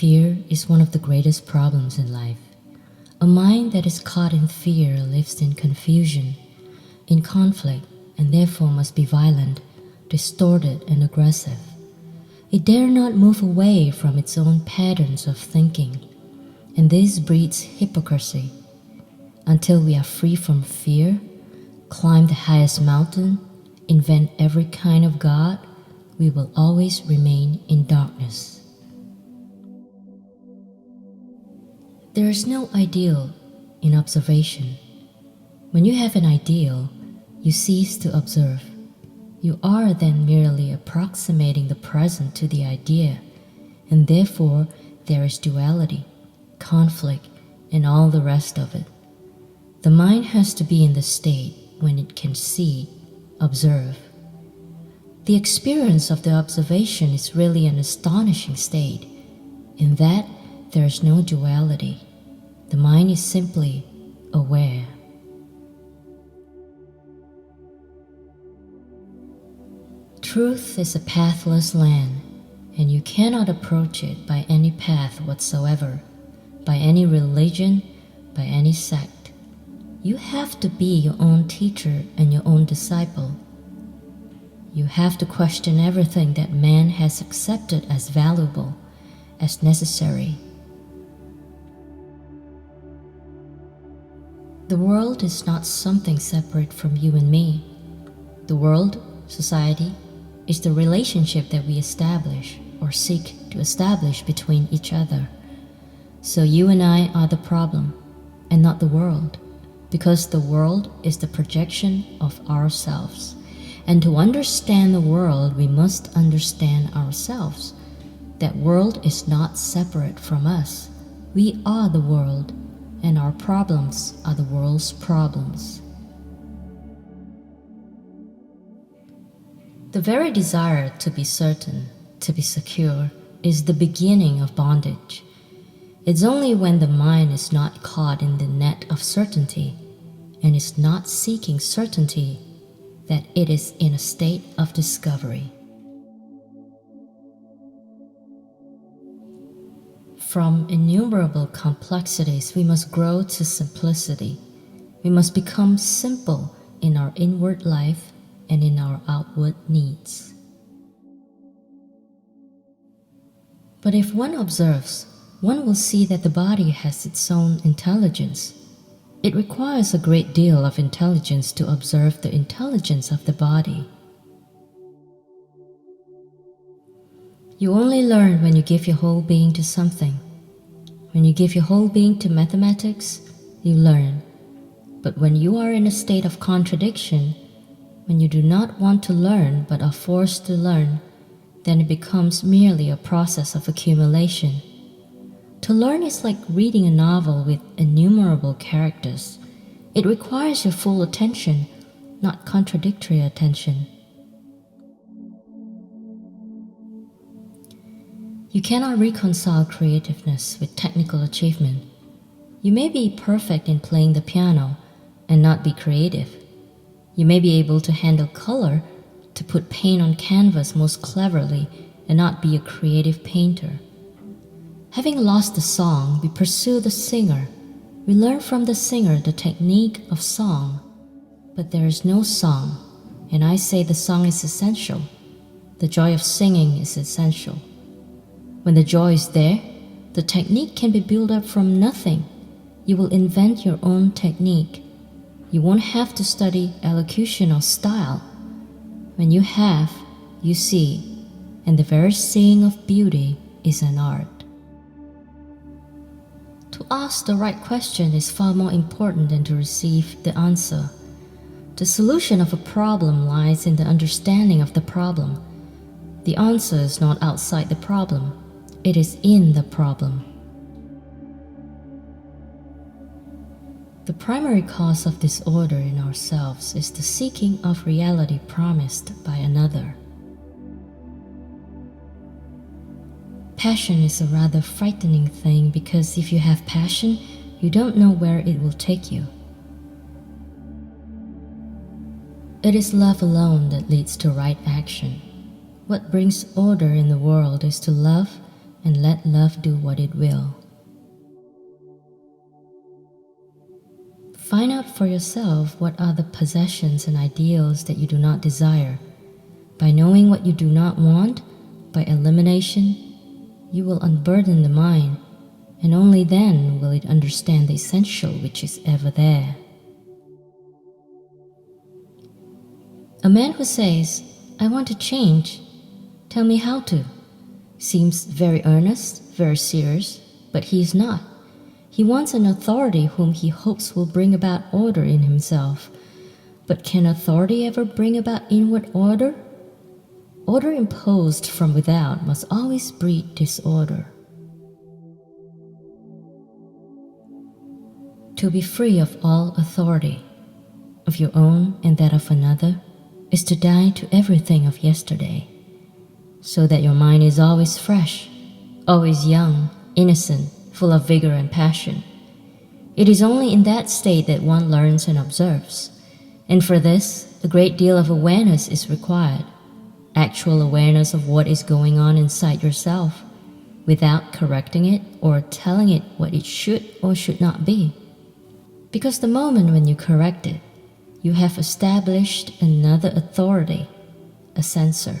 Fear is one of the greatest problems in life. A mind that is caught in fear lives in confusion, in conflict, and therefore must be violent, distorted, and aggressive. It dare not move away from its own patterns of thinking, and this breeds hypocrisy. Until we are free from fear, climb the highest mountain, invent every kind of God, we will always remain in darkness. There is no ideal in observation. When you have an ideal, you cease to observe. You are then merely approximating the present to the idea, and therefore there is duality, conflict, and all the rest of it. The mind has to be in the state when it can see, observe. The experience of the observation is really an astonishing state. In that, there is no duality. The mind is simply aware. Truth is a pathless land, and you cannot approach it by any path whatsoever, by any religion, by any sect. You have to be your own teacher and your own disciple. You have to question everything that man has accepted as valuable, as necessary. The world is not something separate from you and me. The world, society, is the relationship that we establish or seek to establish between each other. So you and I are the problem, and not the world, because the world is the projection of ourselves. And to understand the world, we must understand ourselves. That world is not separate from us. We are the world, and our problems are the world's problems. The very desire to be certain, to be secure, is the beginning of bondage. It's only when the mind is not caught in the net of certainty and is not seeking certainty that it is in a state of discovery. From innumerable complexities, we must grow to simplicity. We must become simple in our inward life and in our outward needs. But if one observes, one will see that the body has its own intelligence. It requires a great deal of intelligence to observe the intelligence of the body. You only learn when you give your whole being to something. When you give your whole being to mathematics, you learn. But when you are in a state of contradiction, when you do not want to learn but are forced to learn, then it becomes merely a process of accumulation. To learn is like reading a novel with innumerable characters. It requires your full attention, not contradictory attention. You cannot reconcile creativeness with technical achievement. You may be perfect in playing the piano and not be creative. You may be able to handle color, to put paint on canvas most cleverly, and not be a creative painter. Having lost the song, we pursue the singer. We learn from the singer the technique of song. But there is no song, and I say the song is essential. The joy of singing is essential. When the joy is there, the technique can be built up from nothing. You will invent your own technique. You won't have to study elocution or style. When you have, you see, and the very seeing of beauty is an art. To ask the right question is far more important than to receive the answer. The solution of a problem lies in the understanding of the problem. The answer is not outside the problem, it is in the problem. The primary cause of disorder in ourselves is the seeking of reality promised by another. Passion is a rather frightening thing because if you have passion, you don't know where it will take you. It is love alone that leads to right action. What brings order in the world is to love and let love do what it will. Find out for yourself what are the possessions and ideals that you do not desire. By knowing what you do not want, by elimination, you will unburden the mind, and only then will it understand the essential which is ever there. A man who says, "I want to change, tell me how to," seems very earnest, very serious, but he is not. He wants an authority whom he hopes will bring about order in himself. But can authority ever bring about inward order? Order imposed from without must always breed disorder. To be free of all authority, of your own and that of another, is to die to everything of yesterday, so that your mind is always fresh, always young, innocent, full of vigor and passion. It is only in that state that one learns and observes, and for this, a great deal of awareness is required, actual awareness of what is going on inside yourself, without correcting it or telling it what it should or should not be. Because the moment when you correct it, you have established another authority, a censor.